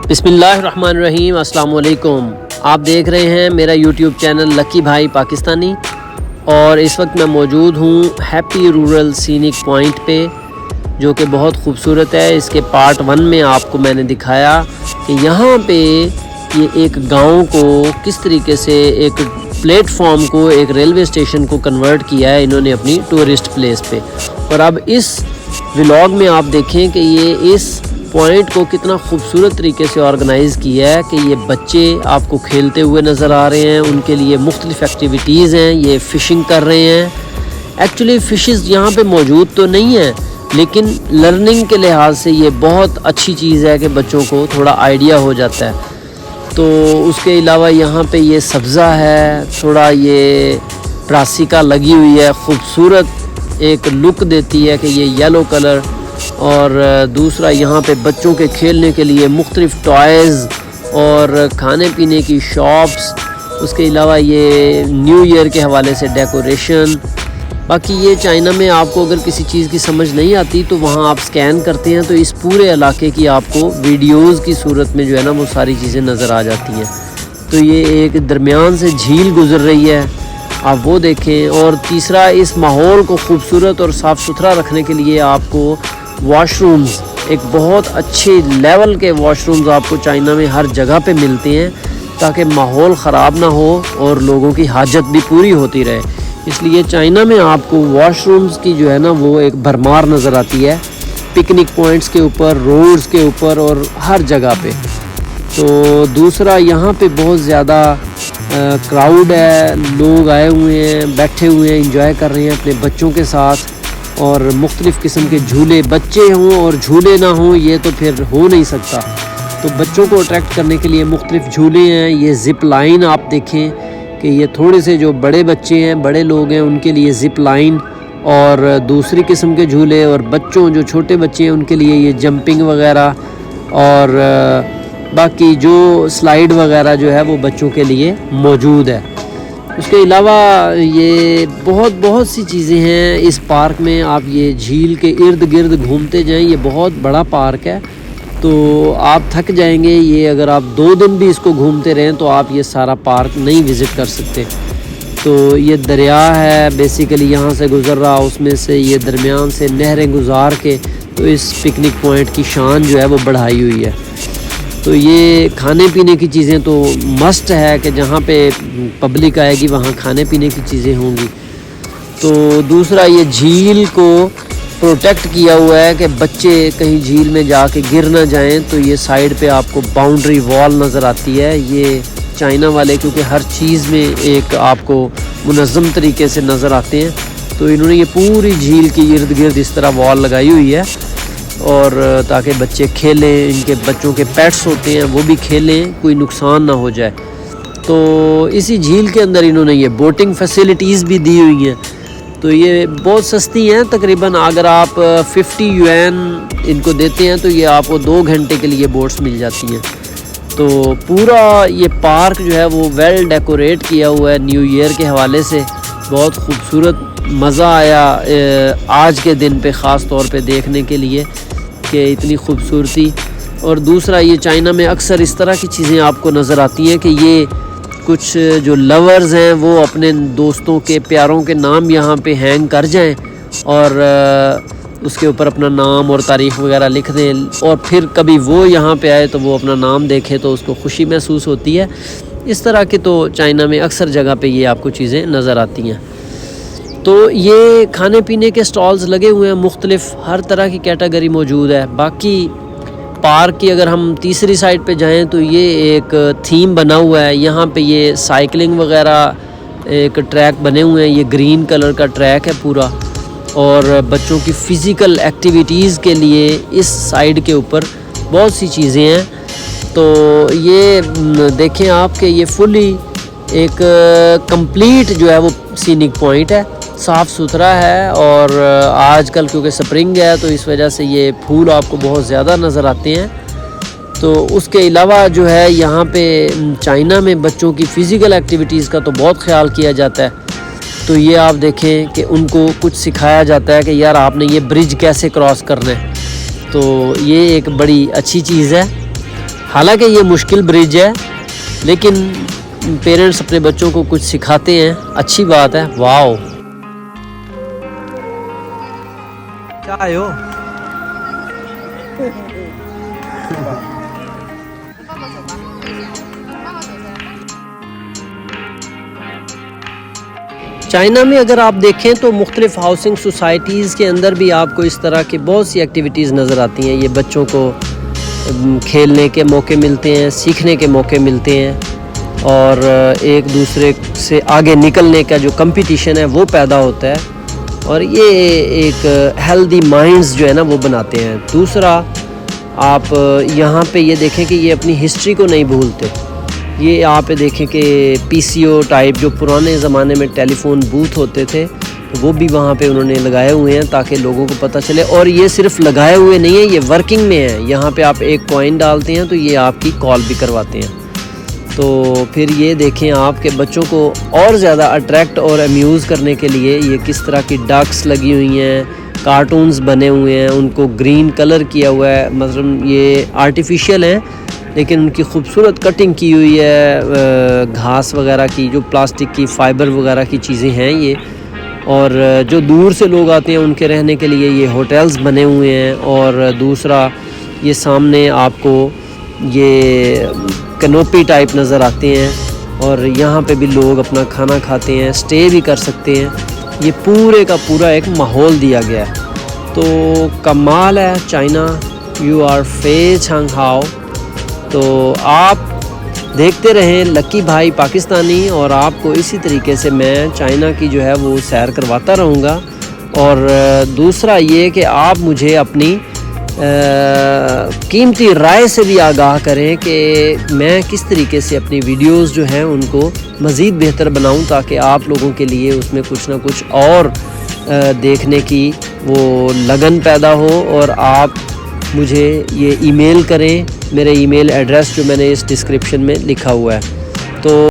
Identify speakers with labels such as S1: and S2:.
S1: بسم اللہ الرحمن الرحیم۔ السلام علیکم۔ آپ دیکھ رہے ہیں میرا یوٹیوب چینل لکی بھائی پاکستانی، اور اس وقت میں موجود ہوں ہیپی رورل سینک پوائنٹ پہ، جو کہ بہت خوبصورت ہے۔ اس کے پارٹ 1 میں آپ کو میں نے دکھایا کہ یہاں پہ یہ ایک گاؤں کو کس طریقے سے ایک پلیٹ فارم کو ایک ریلوے اسٹیشن کو کنورٹ کیا ہے انہوں نے اپنی ٹورسٹ پلیس پہ۔ اور اب اس ولاگ میں آپ دیکھیں کہ یہ اس پوائنٹ کو کتنا خوبصورت طریقے سے آرگنائز کیا ہے کہ یہ بچے آپ کو کھیلتے ہوئے نظر آ رہے ہیں، ان کے لیے مختلف ایکٹیویٹیز ہیں، یہ فشنگ کر رہے ہیں۔ ایکچولی فشز یہاں پہ موجود تو نہیں ہیں، لیکن لرننگ کے لحاظ سے یہ بہت اچھی چیز ہے کہ بچوں کو تھوڑا آئیڈیا ہو جاتا ہے۔ تو اس کے علاوہ یہاں پہ یہ سبزہ ہے، تھوڑا یہ پراسیکا لگی ہوئی ہے، خوبصورت ایک لک دیتی ہے کہ یہ یلو کلر۔ اور دوسرا یہاں پہ بچوں کے کھیلنے کے لیے مختلف ٹوائز اور کھانے پینے کی شاپس، اس کے علاوہ یہ نیو ایئر کے حوالے سے ڈیکوریشن۔ باقی یہ چائنا میں آپ کو اگر کسی چیز کی سمجھ نہیں آتی تو وہاں آپ سکین کرتے ہیں تو اس پورے علاقے کی آپ کو ویڈیوز کی صورت میں جو ہے نا وہ ساری چیزیں نظر آ جاتی ہیں۔ تو یہ ایک درمیان سے جھیل گزر رہی ہے، آپ وہ دیکھیں۔ اور تیسرا، اس ماحول کو خوبصورت اور صاف ستھرا رکھنے کے لیے آپ کو واش رومز، ایک بہت اچھے لیول کے واش رومز آپ کو چائنا میں ہر جگہ پہ ملتے ہیں تاکہ ماحول خراب نہ ہو اور لوگوں کی حاجت بھی پوری ہوتی رہے۔ اس لیے چائنا میں آپ کو واش رومز کی جو ہے نا وہ ایک بھرمار نظر آتی ہے، پکنک پوائنٹس کے اوپر، روڈز کے اوپر اور ہر جگہ پہ۔ تو دوسرا، یہاں پہ بہت زیادہ کراؤڈ ہے، لوگ آئے ہوئے ہیں، بیٹھے ہوئے ہیں، انجوائے کر رہے ہیں اپنے بچوں کے ساتھ، اور مختلف قسم کے جھولے، بچے ہوں اور جھولے نہ ہوں یہ تو پھر ہو نہیں سکتا۔ تو بچوں کو اٹریکٹ کرنے کے لیے مختلف جھولے ہیں۔ یہ زپ لائن آپ دیکھیں کہ یہ تھوڑے سے جو بڑے بچے ہیں، بڑے لوگ ہیں، ان کے لیے زپ لائن اور دوسری قسم کے جھولے، اور بچوں جو چھوٹے بچے ہیں ان کے لیے یہ جمپنگ وغیرہ، اور باقی جو سلائیڈ وغیرہ جو ہے وہ بچوں کے لیے موجود ہے۔ اس کے علاوہ یہ بہت سی چیزیں ہیں اس پارک میں۔ آپ یہ جھیل کے ارد گرد گھومتے جائیں، یہ بہت بڑا پارک ہے، تو آپ تھک جائیں گے۔ یہ اگر آپ 2 دن بھی اس کو گھومتے رہیں تو آپ یہ سارا پارک نہیں وزٹ کر سکتے۔ تو یہ دریا ہے بیسیکلی یہاں سے گزر رہا، اس میں سے یہ درمیان سے نہریں گزار کے تو اس پکنک پوائنٹ کی شان جو ہے وہ بڑھائی ہوئی ہے۔ تو یہ کھانے پینے کی چیزیں تو مسٹ ہے کہ جہاں پہ پبلک آئے گی وہاں کھانے پینے کی چیزیں ہوں گی۔ تو دوسرا، یہ جھیل کو پروٹیکٹ کیا ہوا ہے کہ بچے کہیں جھیل میں جا کے گر نہ جائیں، تو یہ سائیڈ پہ آپ کو باؤنڈری وال نظر آتی ہے۔ یہ چائنا والے کیونکہ ہر چیز میں ایک آپ کو منظم طریقے سے نظر آتے ہیں، تو انہوں نے یہ پوری جھیل کی ارد گرد اس طرح وال لگائی ہوئی ہے، اور تاکہ بچے کھیلیں، ان کے بچوں کے پیٹس ہوتے ہیں وہ بھی کھیلیں، کوئی نقصان نہ ہو جائے۔ تو اسی جھیل کے اندر انہوں نے یہ بوٹنگ فیسیلیٹیز بھی دی ہوئی ہیں، تو یہ بہت سستی ہیں، تقریباً اگر آپ 50 یوان ان کو دیتے ہیں تو یہ آپ کو 2 گھنٹے کے لیے بوٹس مل جاتی ہیں۔ تو پورا یہ پارک جو ہے وہ ویل ڈیکوریٹ کیا ہوا ہے نیو ایئر کے حوالے سے، بہت خوبصورت، مزہ آیا آج کے دن پہ خاص طور پہ دیکھنے کے لیے کہ اتنی خوبصورتی۔ اور دوسرا، یہ چائنا میں اکثر اس طرح کی چیزیں آپ کو نظر آتی ہیں کہ یہ کچھ جو لورز ہیں وہ اپنے دوستوں کے، پیاروں کے نام یہاں پہ ہینگ کر جائیں اور اس کے اوپر اپنا نام اور تاریخ وغیرہ لکھ دیں، اور پھر کبھی وہ یہاں پہ آئے تو وہ اپنا نام دیکھے تو اس کو خوشی محسوس ہوتی ہے۔ اس طرح کی تو چائنا میں اکثر جگہ پہ یہ آپ کو چیزیں نظر آتی ہیں۔ تو یہ کھانے پینے کے سٹالز لگے ہوئے ہیں، مختلف ہر طرح کی کیٹیگری موجود ہے۔ باقی پارک کی اگر ہم تیسری سائڈ پہ جائیں تو یہ ایک تھیم بنا ہوا ہے، یہاں پہ یہ سائیکلنگ وغیرہ ایک ٹریک بنے ہوئے ہیں، یہ گرین کلر کا ٹریک ہے پورا، اور بچوں کی فزیکل ایکٹیویٹیز کے لیے اس سائڈ کے اوپر بہت سی چیزیں ہیں۔ تو یہ دیکھیں آپ کہ یہ فلی ایک کمپلیٹ جو ہے وہ سینک پوائنٹ ہے، صاف ستھرا ہے، اور آج کل کیونکہ سپرنگ ہے تو اس وجہ سے یہ پھول آپ کو بہت زیادہ نظر آتے ہیں۔ تو اس کے علاوہ جو ہے یہاں پہ چائنا میں بچوں کی فزیکل ایکٹیویٹیز کا تو بہت خیال کیا جاتا ہے۔ تو یہ آپ دیکھیں کہ ان کو کچھ سکھایا جاتا ہے کہ یار آپ نے یہ برج کیسے کراس کرنا ہے، تو یہ ایک بڑی اچھی چیز ہے۔ حالانکہ یہ مشکل برج ہے لیکن پیرنٹس اپنے بچوں کو کچھ سکھاتے ہیں، اچھی بات ہے. واو
S2: چائے ہو
S1: چائنا میں اگر آپ دیکھیں تو مختلف ہاؤسنگ سوسائٹیز کے اندر بھی آپ کو اس طرح کی بہت سی ایکٹیویٹیز نظر آتی ہیں. یہ بچوں کو کھیلنے کے موقع ملتے ہیں، سیکھنے کے موقع ملتے ہیں، اور ایک دوسرے سے آگے نکلنے کا جو کمپٹیشن ہے وہ پیدا ہوتا ہے، اور یہ ایک ہیلدی مائنڈز جو ہے نا وہ بناتے ہیں. دوسرا آپ یہاں پہ یہ دیکھیں کہ یہ اپنی ہسٹری کو نہیں بھولتے. یہ آپ دیکھیں کہ پی سی او ٹائپ جو پرانے زمانے میں ٹیلی فون بوتھ ہوتے تھے وہ بھی وہاں پہ انہوں نے لگائے ہوئے ہیں تاکہ لوگوں کو پتہ چلے. اور یہ صرف لگائے ہوئے نہیں ہیں، یہ ورکنگ میں ہیں. یہاں پہ آپ ایک کوائن ڈالتے ہیں تو یہ آپ کی کال بھی کرواتے ہیں. تو پھر یہ دیکھیں آپ کے بچوں کو اور زیادہ اٹریکٹ اور امیوز کرنے کے لیے یہ کس طرح کی ڈکس لگی ہوئی ہیں، کارٹونز بنے ہوئے ہیں، ان کو گرین کلر کیا ہوا ہے. مثلا یہ آرٹیفیشیل ہیں لیکن ان کی خوبصورت کٹنگ کی ہوئی ہے گھاس وغیرہ کی، جو پلاسٹک کی فائبر وغیرہ کی چیزیں ہیں یہ. اور جو دور سے لوگ آتے ہیں ان کے رہنے کے لیے یہ ہوٹلز بنے ہوئے ہیں. اور دوسرا یہ سامنے آپ کو یہ کنوپی ٹائپ نظر آتے ہیں، اور یہاں پہ بھی لوگ اپنا کھانا کھاتے ہیں، سٹے بھی کر سکتے ہیں. یہ پورے کا پورا ایک ماحول دیا گیا ہے. تو کمال ہے چائنا. یو آر فے چھنگ ہاؤ. تو آپ دیکھتے رہیں لکی بھائی پاکستانی، اور آپ کو اسی طریقے سے میں چائنا کی جو ہے وہ سیر کرواتا رہوں گا. اور دوسرا یہ کہ آپ مجھے اپنی قیمتی رائے سے بھی آگاہ کریں کہ میں کس طریقے سے اپنی ویڈیوز جو ہیں ان کو مزید بہتر بناؤں تاکہ آپ لوگوں کے لیے اس میں کچھ نہ کچھ اور دیکھنے کی وہ لگن پیدا ہو. اور آپ مجھے یہ ای میل کریں، میرے ای میل ایڈریس جو میں نے اس ڈسکرپشن میں لکھا ہوا ہے. تو